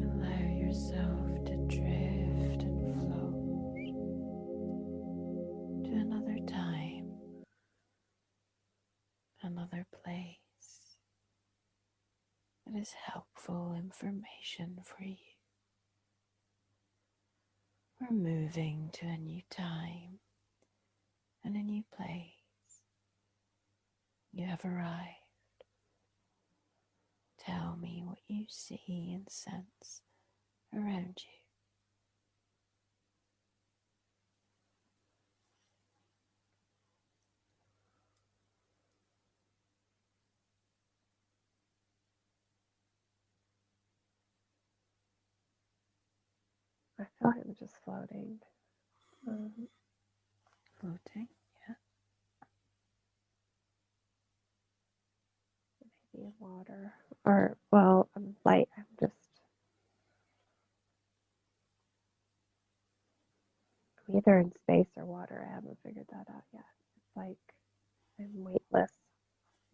Allow yourself to drift and float to another time, another place that is helpful information for you. We're moving to a new time and a new place. You have arrived. Tell me what you see and sense around you. I feel like I'm just floating. Floating, yeah. Maybe in water. Or, well, I'm light. I'm just I'm either in space or water. I haven't figured that out yet. It's like I'm weightless.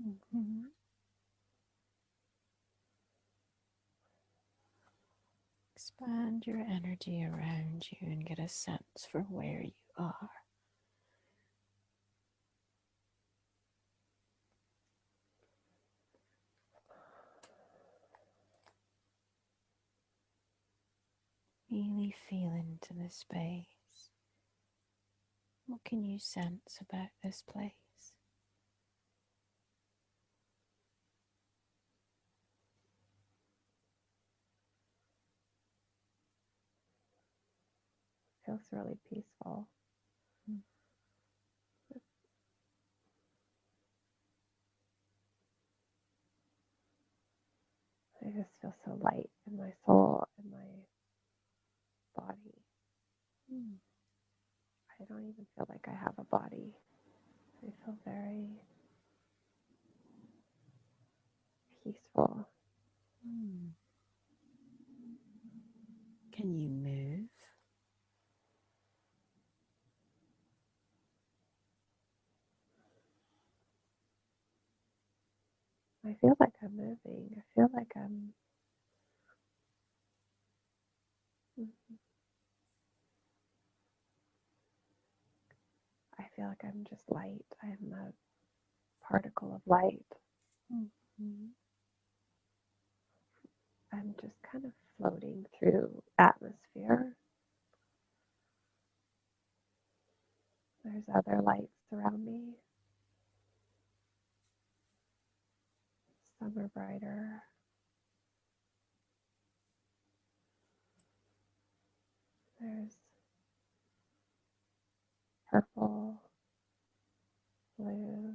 Mm-hmm. Expand your energy around you and get a sense for where you are. Really feel into this space. What can you sense about this place? Feels really peaceful. I just feel so light in my soul, in my body. I don't even feel like I have a body. I feel very peaceful. Can you move? I feel like I'm moving. I feel like I'm I feel like I'm just light. I'm a particle of light. Mm-hmm. I'm just kind of floating through atmosphere. There's other lights around me. Some are brighter. There's purple, blue.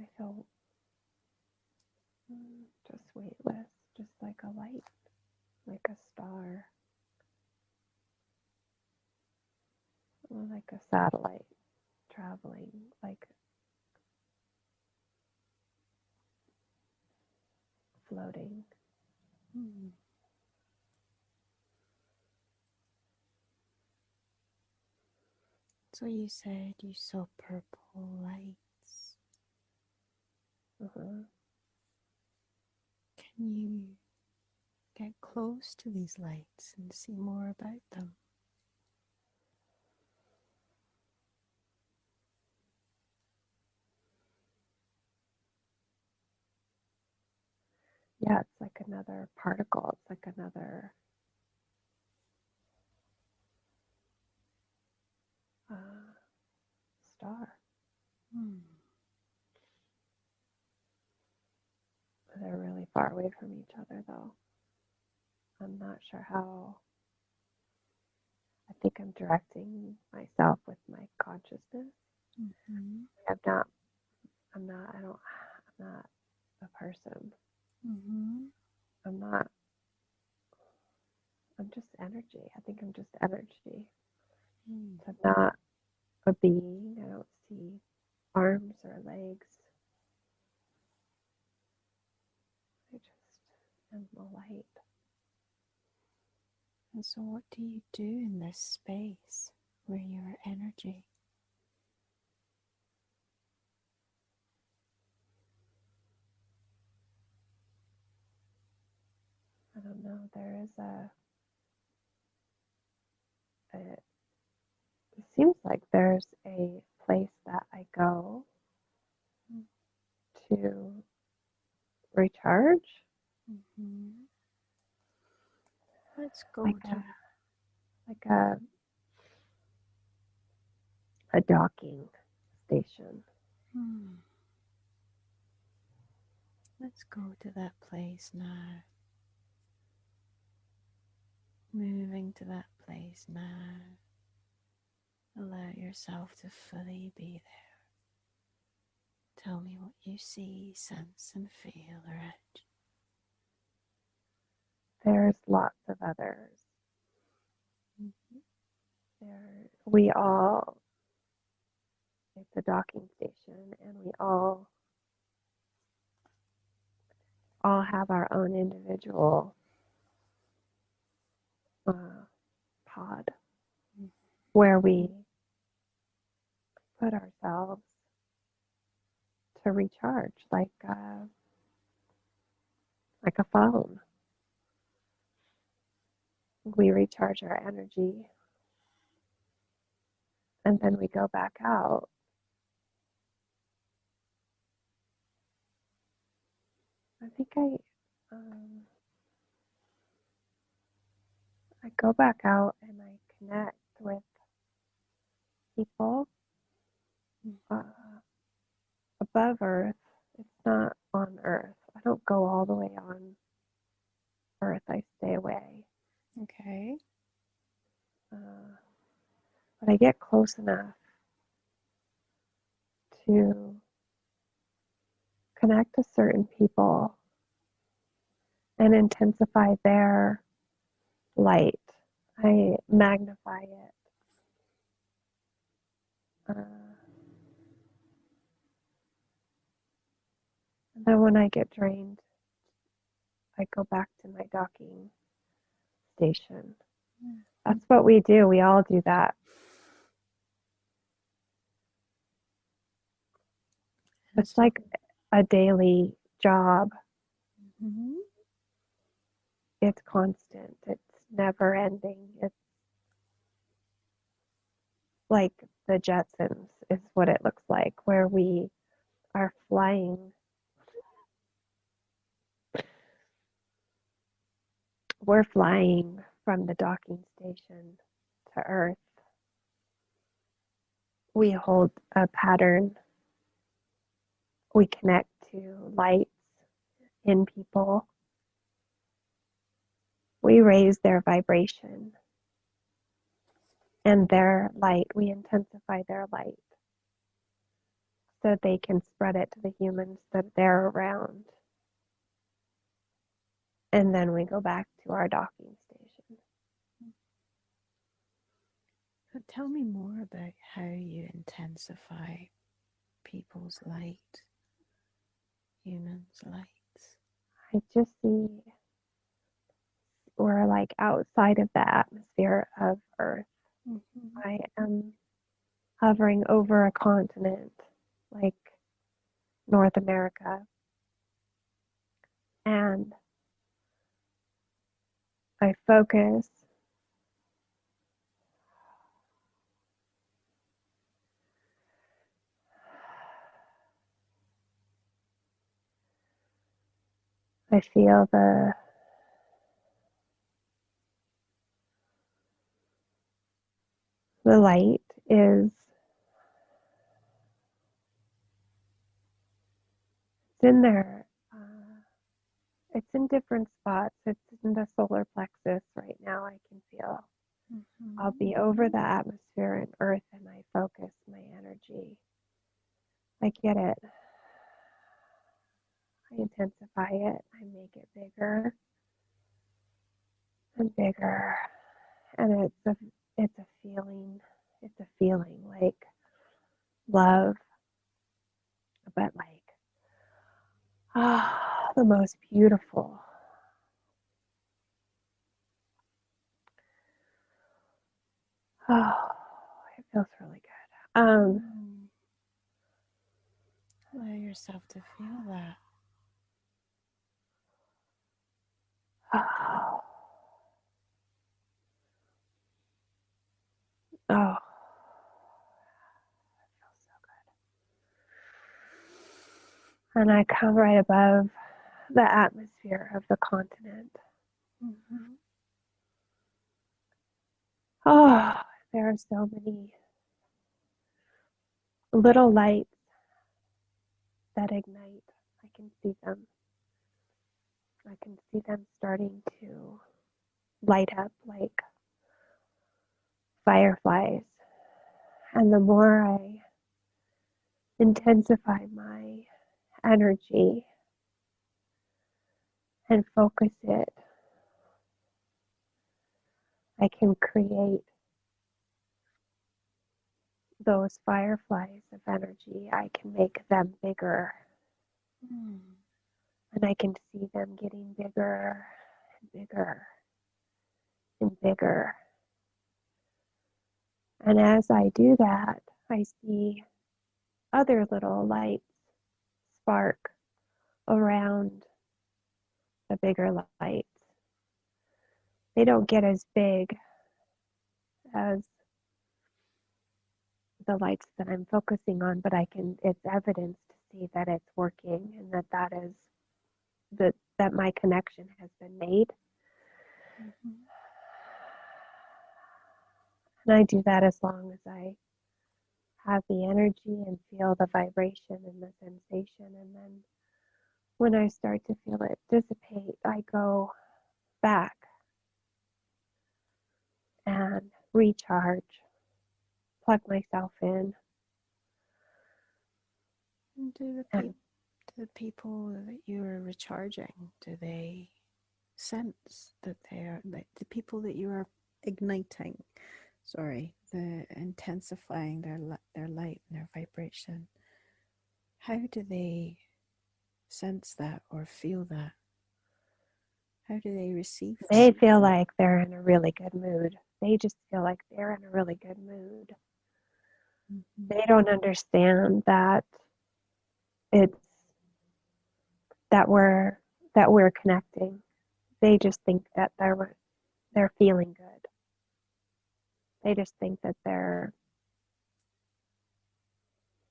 I feel just weightless, just like a light, like a star, or like a satellite traveling, like floating. So you said you saw purple lights. Can you get close to these lights and see more about them? Yeah, it's like another particle. It's like another star. They're really far away from each other, though. I'm not sure how. I think I'm directing myself with my consciousness. Mm-hmm. I'm not. I'm not. I don't. I'm not a person. Mm-hmm. I'm not. I'm just energy. I think I'm just energy. So I'm not a being. I don't see arms or legs. I just am a light. And so what do you do in this space where you're energy? I don't know, there is it seems like there's a place that I go to recharge. Mm-hmm. Let's go like to. a like a docking station. Hmm. Let's go to that place now. Moving to that place now. Allow yourself to fully be there. Tell me what you see, sense, and feel around There's lots of others. you. We all, it's a docking station, and we all have our own individual pod where we put ourselves to recharge, like a phone. We recharge our energy, and then we go back out. I think I go back out and I connect with people uh, above Earth. It's not on Earth. I don't go all the way on Earth. I stay away. Okay. Uh, but I get close enough to connect to certain people and intensify their light. I magnify it. And then when I get drained, I go back to my docking station. That's what we do. We all do that. It's like a daily job. Mm-hmm. It's constant. It's never ending. It's like the Jetsons is what it looks like, where we are flying. We're flying from the docking station to Earth. We hold a pattern. We connect to lights in people. We raise their vibration and their light. We intensify their light so they can spread it to the humans that they're around. And then we go back to our docking station. So tell me more about how you intensify people's light, humans' lights. I just see we're like outside of the atmosphere of Earth. Mm-hmm. I am hovering over a continent like North America, and I focus. I feel the light is it's in there. It's in different spots. It's in the solar plexus right now. I can feel. I'll Mm-hmm. be over the atmosphere and Earth, and I focus my energy. I get it. I intensify it. I make it bigger and bigger, and it's a feeling. It's a feeling like love, but like the most beautiful. Oh, it feels really good. Allow yourself to feel that. Oh. Oh. Feels so good. And I come right above the atmosphere of the continent. Mm-hmm. Oh, there are so many little lights that ignite. I can see them. I can see them starting to light up like fireflies. And the more I intensify my energy and focus it, I can create those fireflies of energy. I can make them bigger. Mm. And I can see them getting bigger and bigger and bigger. And as I do that, I see other little lights spark around the bigger lights. They don't get as big as the lights that I'm focusing on, but it's evidence to see that it's working and that my connection has been made. Mm-hmm. And I do that as long as I have the energy and feel the vibration and the sensation. And then when I start to feel it dissipate, I go back and recharge, plug myself in. And And the people that you are recharging, do they sense that they are like the people that you are igniting? Sorry, the intensifying their light and their vibration. How do they sense that or feel that? How do they receive they that? feel like they're in a really good mood. They just feel like they're in a really good mood. Mm-hmm. They don't understand that it's that we're connecting. They just think that they're feeling good. They just think that they're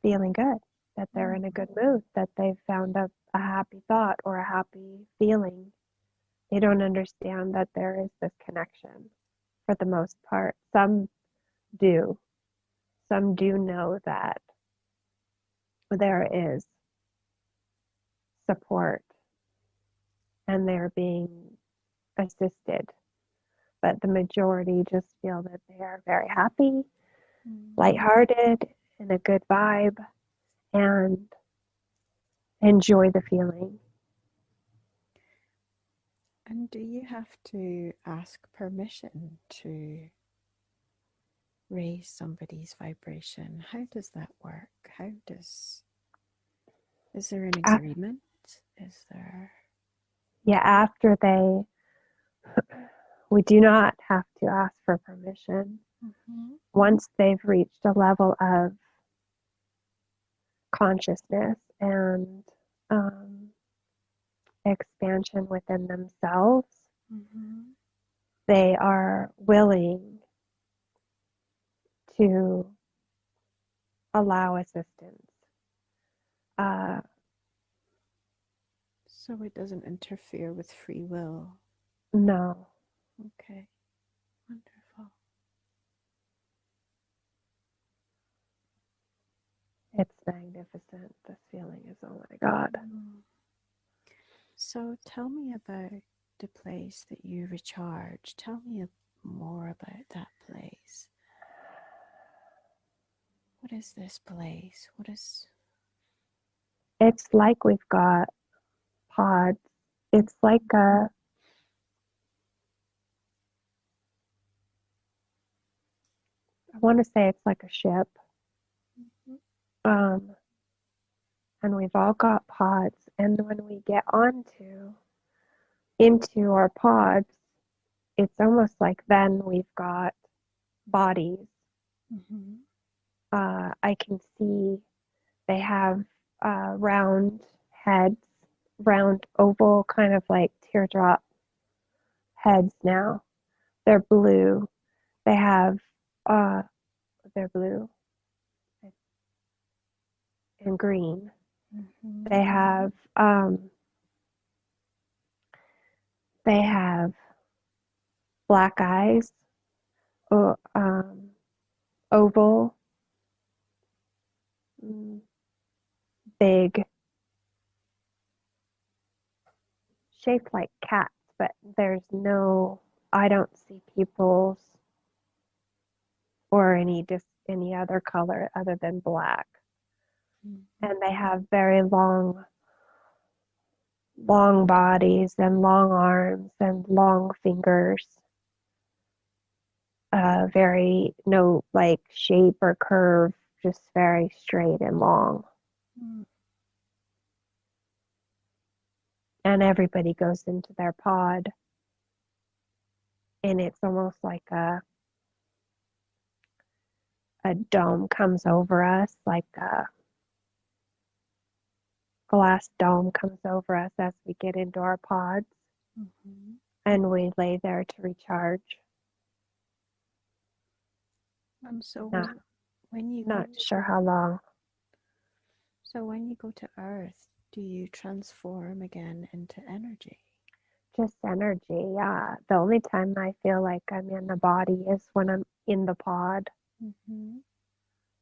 feeling good, that they're in a good mood, that they've found a happy thought or a happy feeling. They don't understand that there is this connection for the most part. Some do. Some do know that there is support and they're being assisted. But the majority just feel that they are very happy, Mm-hmm. lighthearted, in a good vibe, and enjoy the feeling. And do you have to ask permission to raise somebody's vibration? How does that work? Is there an agreement? Is there? Yeah, after we do not have to ask for permission. Mm-hmm. Once they've reached a level of consciousness and um, expansion within themselves, Mm-hmm. they are willing to allow assistance. Uh, So it doesn't interfere with free will. no, Okay, wonderful. it's magnificent. This feeling is, oh my God. Mm. So tell me about the place that you recharge. Tell me more about that place. What is this place? What is. It's like we've got pods. It's like I want to say it's like a ship. Mm-hmm. Um, and we've all got pods. And when we get into our pods, it's almost like then we've got bodies. Mm-hmm. I can see they have round heads, round oval, kind of like teardrop heads now. They're blue. They have, they're blue and green. Mm-hmm. They have, they have black eyes, oval, big, shaped like cats, but I don't see people's or any other color other than black. Mm-hmm. And they have very long bodies and long arms and long fingers. Very no like shape or curve, just very straight and long. Mm-hmm. And everybody goes into their pod, and it's almost like a dome comes over us, like a glass dome comes over us as we get into our pods, Mm-hmm. and we lay there to recharge. So Not when you go not sure how long. when you go to Earth, do you transform again into energy? Just energy, yeah. The only time I feel like I'm in the body is when I'm in the pod. Mm-hmm.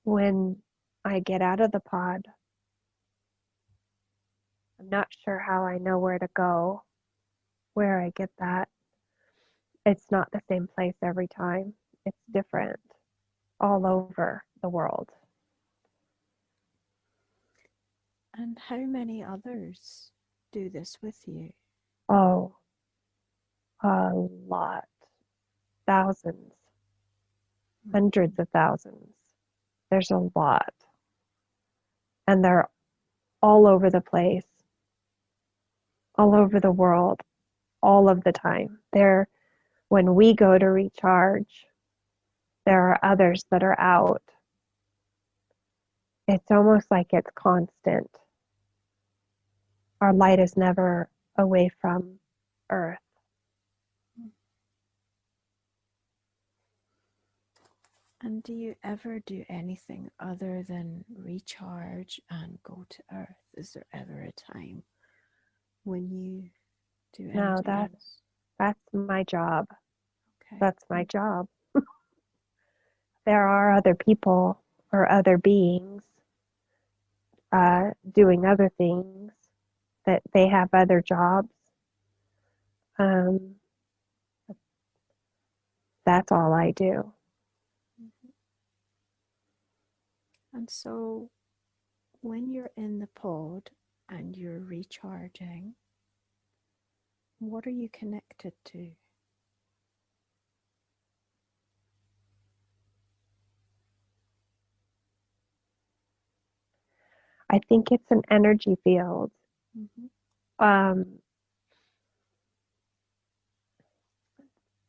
When I get out of the pod, I'm not sure how I know where to go, where I get that. It's not the same place every time. It's different all over the world. And how many others do this with you? Oh, a lot. Thousands, hundreds of thousands. There's a lot. And they're all over the place, all over the world, all of the time. When we go to recharge, there are others that are out. It's almost like it's constant. Our light is never away from Earth. And do you ever do anything other than recharge and go to Earth? Is there ever a time when you do No, anything else? that's my job. Okay. That's my job. There are other people or other beings doing other things, that they have other jobs. Um, that's all I do. Mm-hmm. And so when you're in the pod and you're recharging, what are you connected to? I think it's an energy field. Mm-hmm. Um,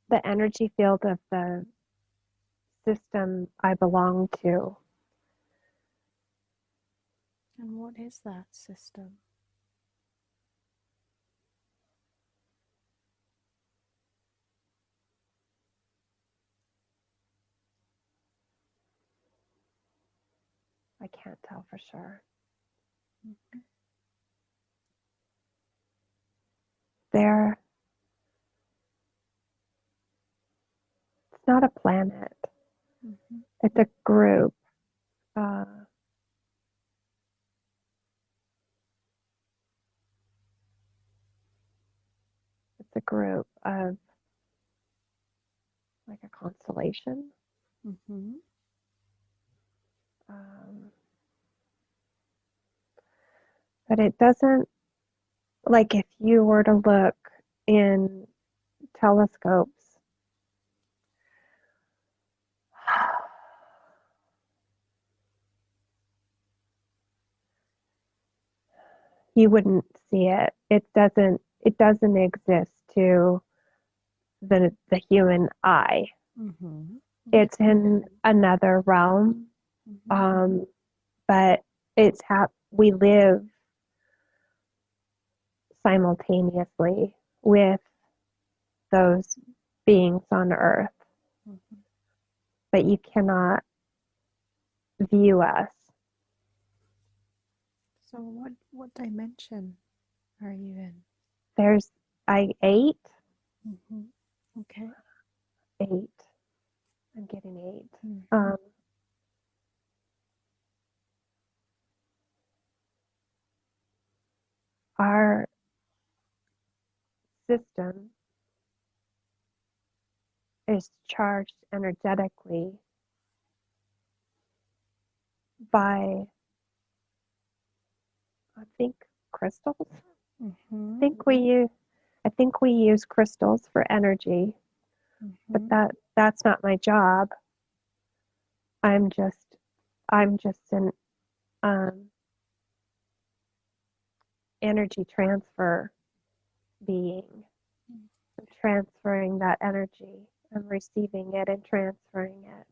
the energy field of the system I belong to. And what is that system? I can't tell for sure. Mm-hmm. There, it's not a planet. Mm-hmm. It's a group. Uh, it's a group of like a constellation. Mm-hmm. Um, but it doesn't, like if you were to look in telescopes, you wouldn't see it. It doesn't exist to the human eye. Mm-hmm. It's in another realm. Mm-hmm. Um, but we live simultaneously with those beings on earth, Mm-hmm. but you cannot view us. So what dimension are you in? I ate. Mm-hmm. Okay. 8. I'm getting 8. Mm-hmm. Our system is charged energetically by, I think, crystals. Mm-hmm. I think we use crystals for energy, but Mm-hmm. that's not my job. I'm just an um, energy transfer being. I'm transferring that energy. I'm receiving it and transferring it.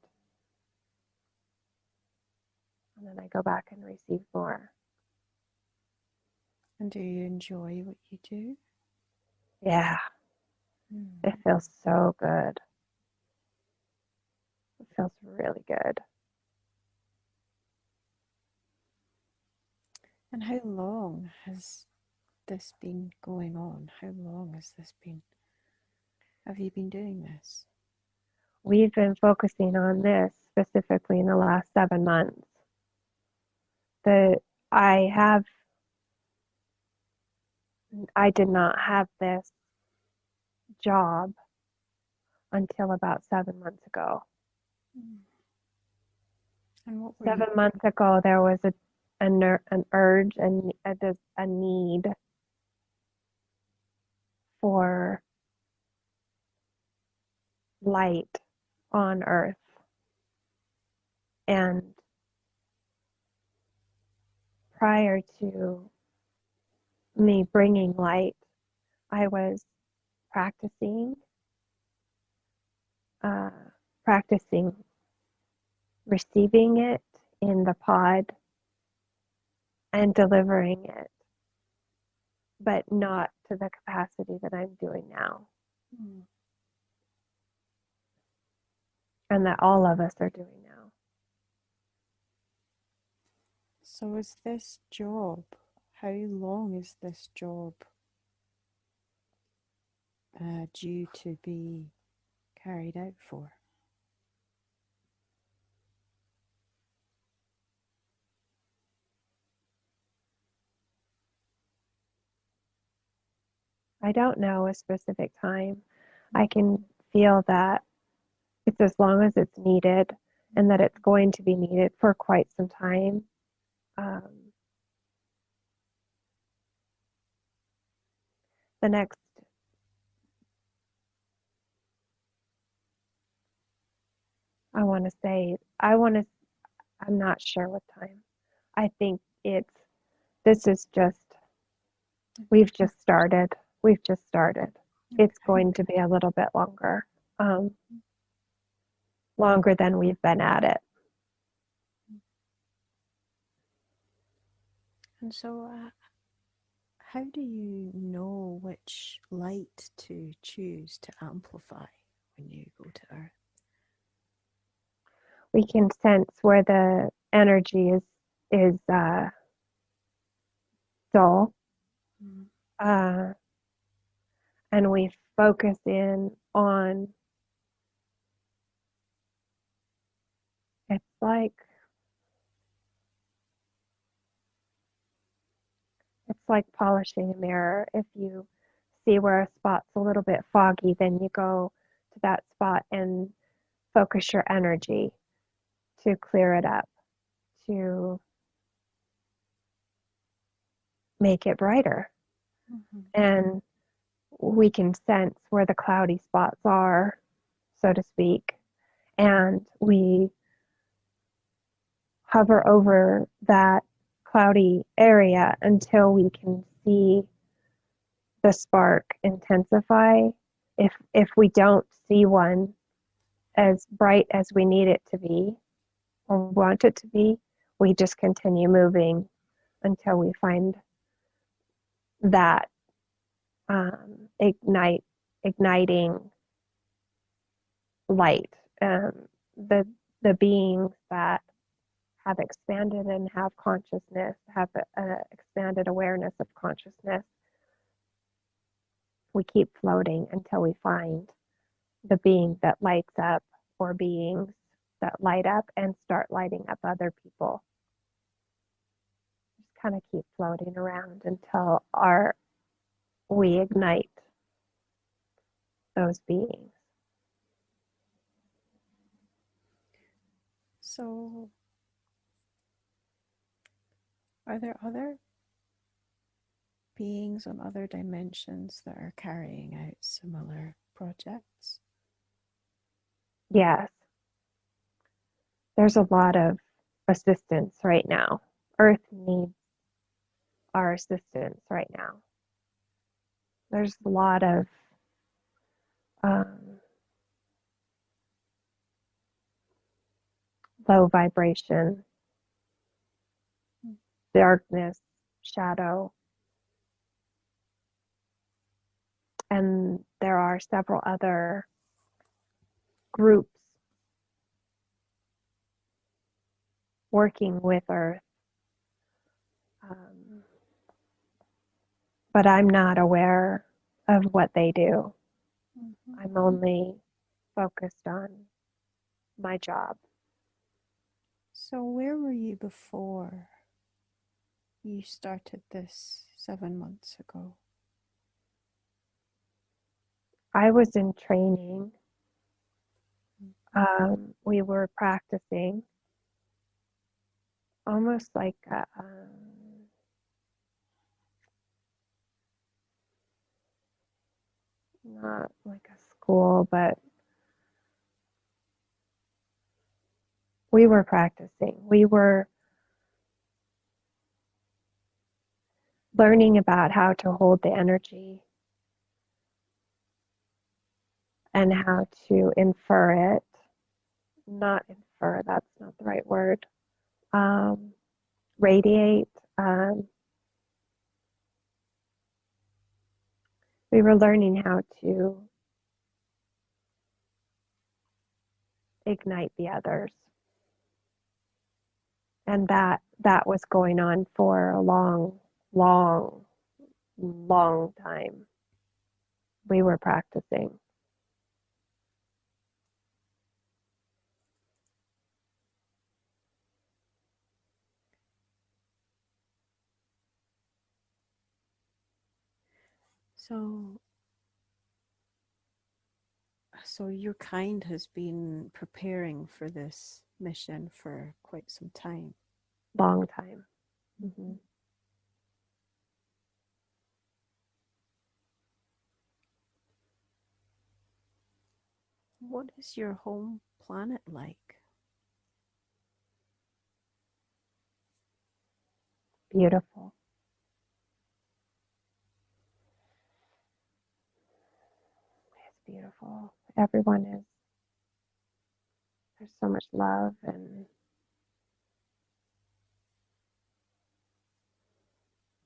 And then I go back and receive more. And do you enjoy what you do? Yeah, Mm. it feels so good. It feels really good. And how long has this been going on? How long has this been? Have you been doing this? We've been focusing on this specifically in the last 7 months. The I have I did not have this job until about 7 months ago. Mm. And what were you? 7 months ago, there was an urge and a need for light on earth. And prior to me bringing light, I was practicing, uh, practicing receiving it in the pod and delivering it, but not to the capacity that I'm doing now, Mm. and that all of us are doing now. So is this job, how long is this job due to be carried out for? I don't know a specific time. I can feel that it's as long as it's needed and that it's going to be needed for quite some time. Um, the next, I'm not sure what time. I think this is just, we've just started. We've just started. It's Okay. going to be a little bit longer, um, longer than we've been at it. And so, how do you know which light to choose to amplify when you go to Earth? We can sense where the energy is dull, Mm. uh, and we focus in on. It's like polishing a mirror. If you see where a spot's a little bit foggy, then you go to that spot and focus your energy to clear it up, to make it brighter. Mm-hmm. And we can sense where the cloudy spots are, so to speak, and we hover over that cloudy area until we can see the spark intensify. If we don't see one as bright as we need it to be or want it to be, we just continue moving until we find that ignite igniting light. The the beings that have expanded and have consciousness, have expanded awareness of consciousness, we keep floating until we find the being that lights up, or beings that light up and start lighting up other people. Just kind of keep floating around until we ignite those beings. So, are there other beings on other dimensions that are carrying out similar projects? Yes, there's a lot of assistance right now. Earth needs our assistance right now. There's a lot of um, low vibration, darkness, shadow, and there are several other groups working with Earth, but I'm not aware of what they do. Mm-hmm. I'm only focused on my job. So, where were you before you started this 7 months ago? I was in training. We were practicing almost like not like a school, but we were practicing. We were learning about how to hold the energy and how to infer it. Not infer, that's not the right word. Radiate. We were learning how to ignite the others. And that was going on for a long, long, long time. We were practicing. So, so your kind has been preparing for this mission for quite some time. Long time. Mm-hmm. What is your home planet like? Beautiful. It's beautiful. Everyone is, there's so much love and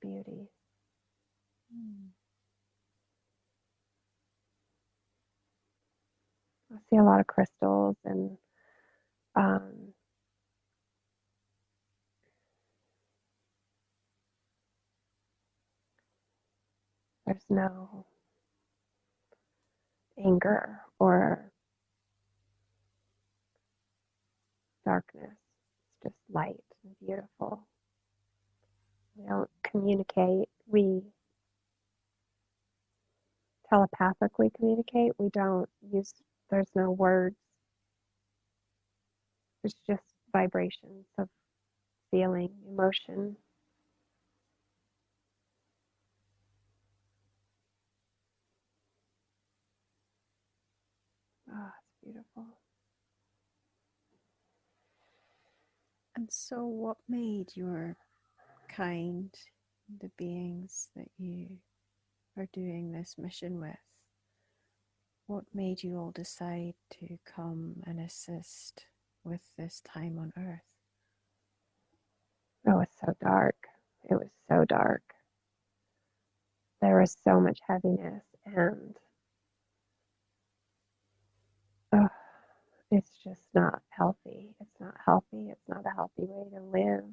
beauty. Mm. I see a lot of crystals and um, there's no anger or darkness. It's just light and beautiful. We don't communicate. We telepathically communicate. We don't use, there's no words. There's just vibrations of feeling, emotion. Oh, it's beautiful. And so, what made your kind, the beings that you are doing this mission with, what made you all decide to come and assist with this time on Earth? Oh, it was so dark. It was so dark. There was so much heaviness and just not healthy. It's not healthy. It's not a healthy way to live.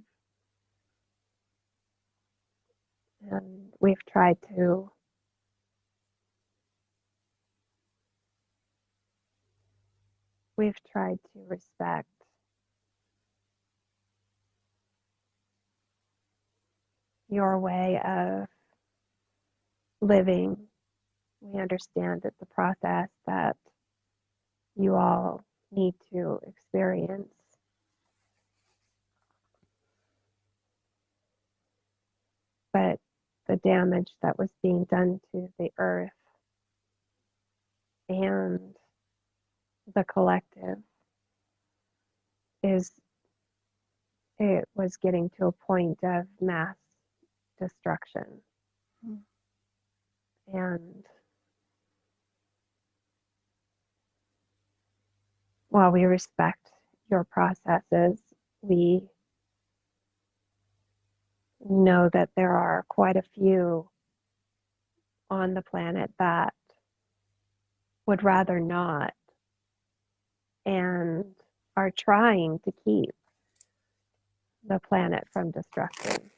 And we've tried to respect your way of living. We understand it's a process that you all need to experience. But the damage that was being done to the earth and the collective it was getting to a point of mass destruction. Mm. And while we respect your processes, we know that there are quite a few on the planet that would rather not and are trying to keep the planet from destruction.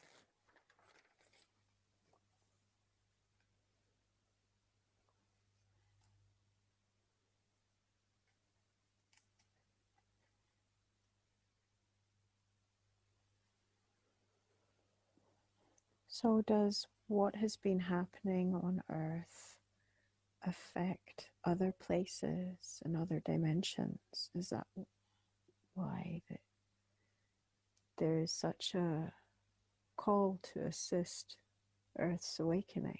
So, does what has been happening on Earth affect other places and other dimensions? Is that why there is such a call to assist Earth's awakening?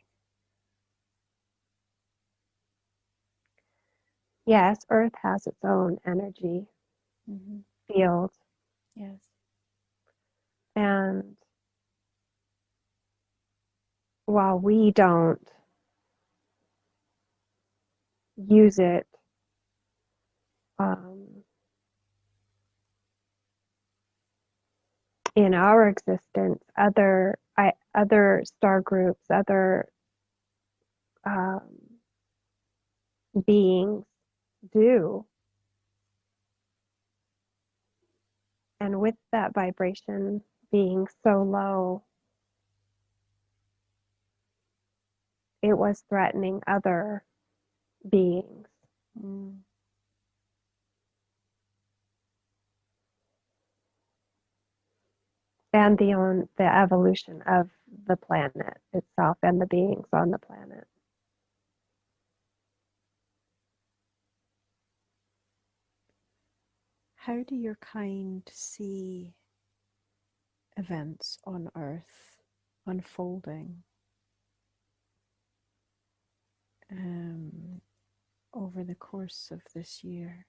Yes, Earth has its own energy field. Yes. And while we don't use it in our existence, other star groups, other um, beings do. And with that vibration being so low, it was threatening other beings. Mm. And the evolution of the planet itself and the beings on the planet. How do your kind see events on Earth unfolding over the course of this year?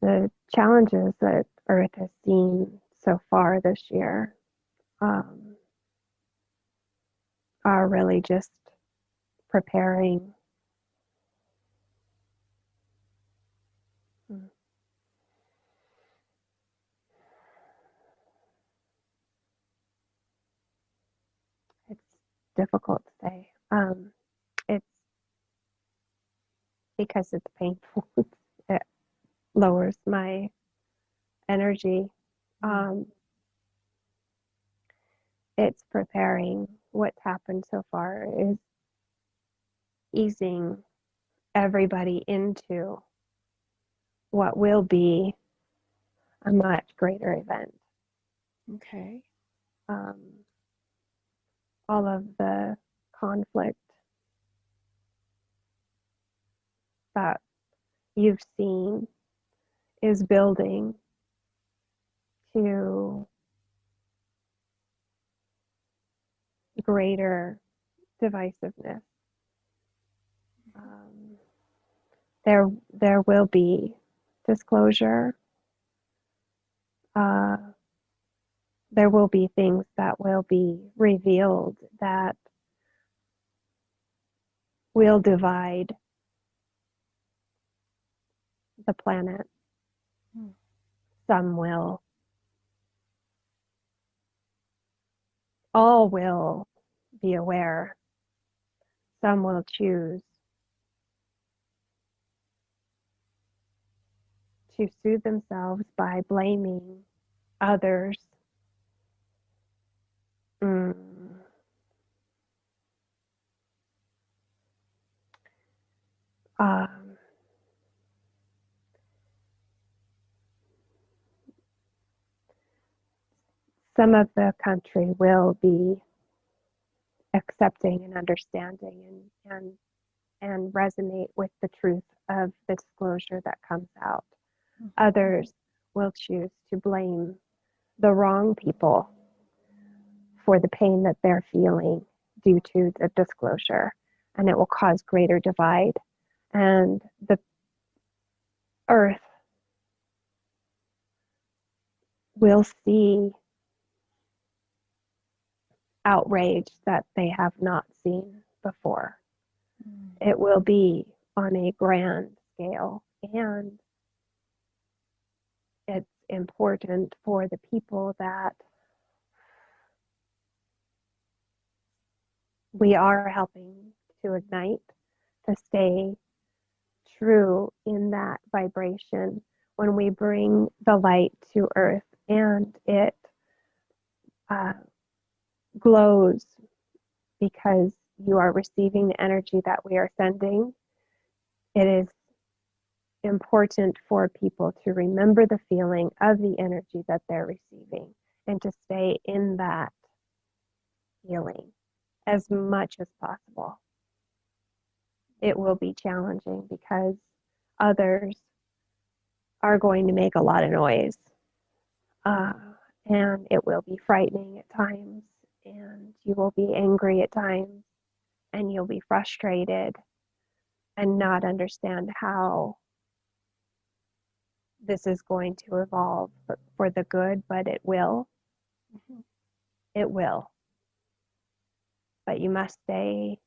The challenges that Earth has seen so far this year are really just preparing. It's difficult to say. It's because it's painful. It lowers my energy. It's preparing. What's happened so far is easing everybody into what will be a much greater event. Okay. All of the conflict that you've seen is building to greater divisiveness. There will be disclosure. There will be things that will be revealed that will divide the planet. Some will, all will be aware. Some will choose to soothe themselves by blaming others. Mm. Um, some of the country will be accepting and understanding and resonate with the truth of the disclosure that comes out. Mm-hmm. Others will choose to blame the wrong people for the pain that they're feeling due to the disclosure, and it will cause greater divide. And the earth will see outrage that they have not seen before. It will be on a grand scale, and it's important for the people that we are helping to ignite to stay true in that vibration when we bring the light to earth and it uh, glows because you are receiving the energy that we are sending. It is important for people to remember the feeling of the energy that they're receiving and to stay in that feeling as much as possible. It will be challenging because others are going to make a lot of noise. And it will be frightening at times, and you will be angry at times, and you'll be frustrated and not understand how this is going to evolve for the good, but it will. Mm-hmm. It will. But you must stay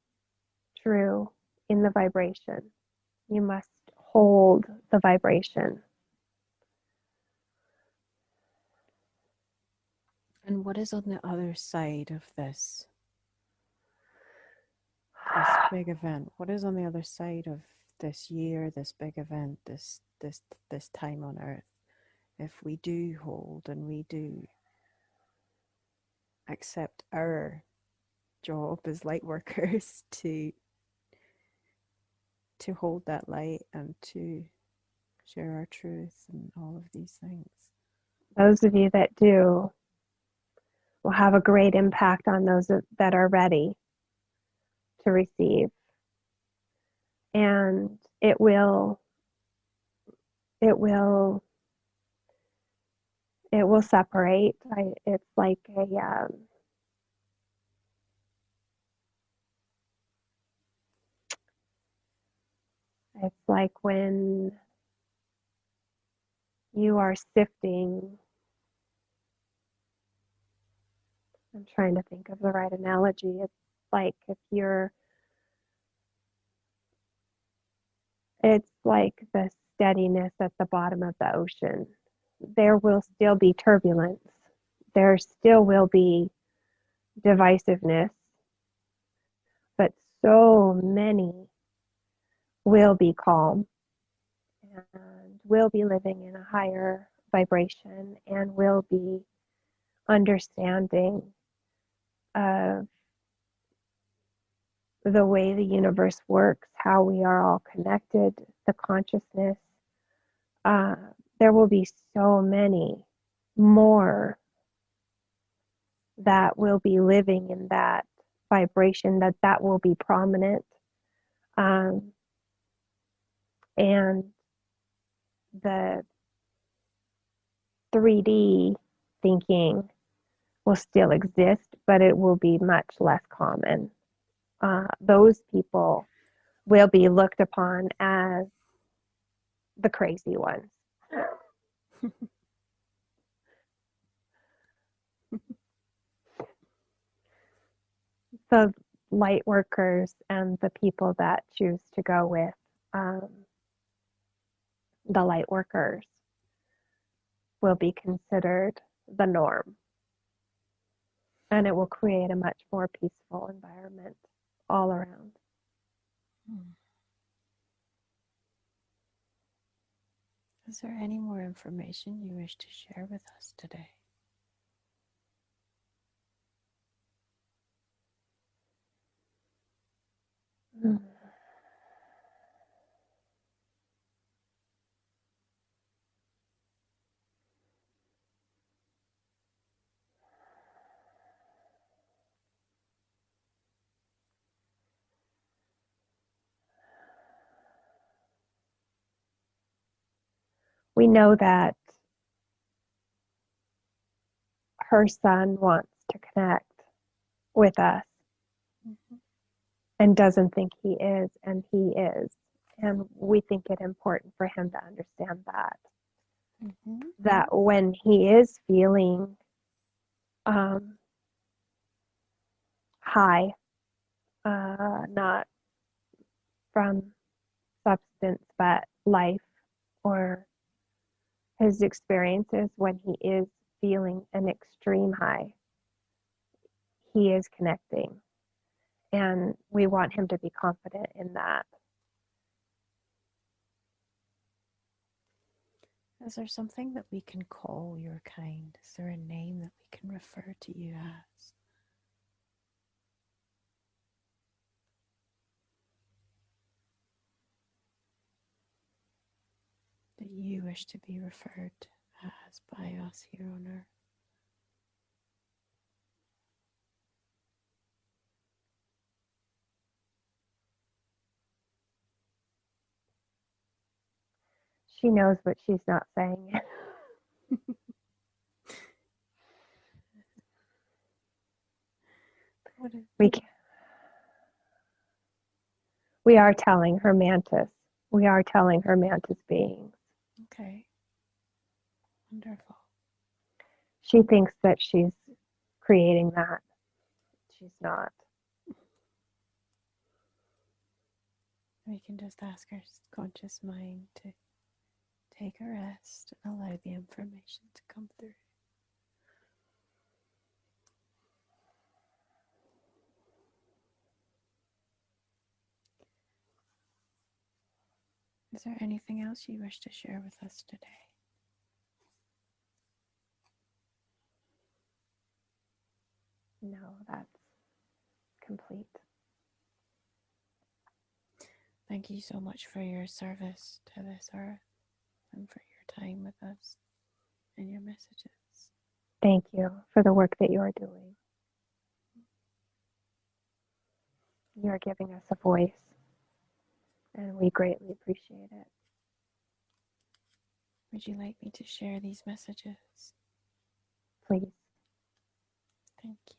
true in the vibration. You must hold the vibration. And what is on the other side of this big event? What is on the other side of this year, this big event, this time on earth? If we do hold and we do accept our job as light workers to hold that light and to share our truth and all of these things. Those of you that do will have a great impact on those that are ready to receive. And it will separate. It's like it's like when you are sifting. I'm trying to think of the right analogy. It's like it's like the steadiness at the bottom of the ocean. There will still be turbulence. There still will be divisiveness, but so many will be calm and will be living in a higher vibration and will be understanding of the way the universe works, how we are all connected, the consciousness. There will be so many more that will be living in that vibration, that will be prominent. And the 3D thinking will still exist, but it will be much less common. Those people will be looked upon as the crazy ones. The light workers and the people that choose to go with the light workers will be considered the norm. And it will create a much more peaceful environment all around. Hmm. Is there any more information you wish to share with us today? Mm. We know that her son wants to connect with us Mm-hmm. and doesn't think he is, and he is. And we think it important for him to understand Mm-hmm. that when he is feeling um, high, not from substance, but life or his experiences, when he is feeling an extreme high, he is connecting. And we want him to be confident in that. Is there something that we can call your kind? Is there a name that we can refer to you as? That you wish to be referred as by us here on earth? She knows what she's not saying. What is, we we are telling her mantis. We are telling her mantis beings. okay, wonderful. She thinks that she's creating that. She's not. We can just ask our conscious mind to take a rest and allow the information to come through. Is there anything else you wish to share with us today? No, that's complete. Thank you so much for your service to this earth and for your time with us and your messages. Thank you for the work that you're doing. You're giving us a voice, and we greatly appreciate it. Would you like me to share these messages? Please. Thank you.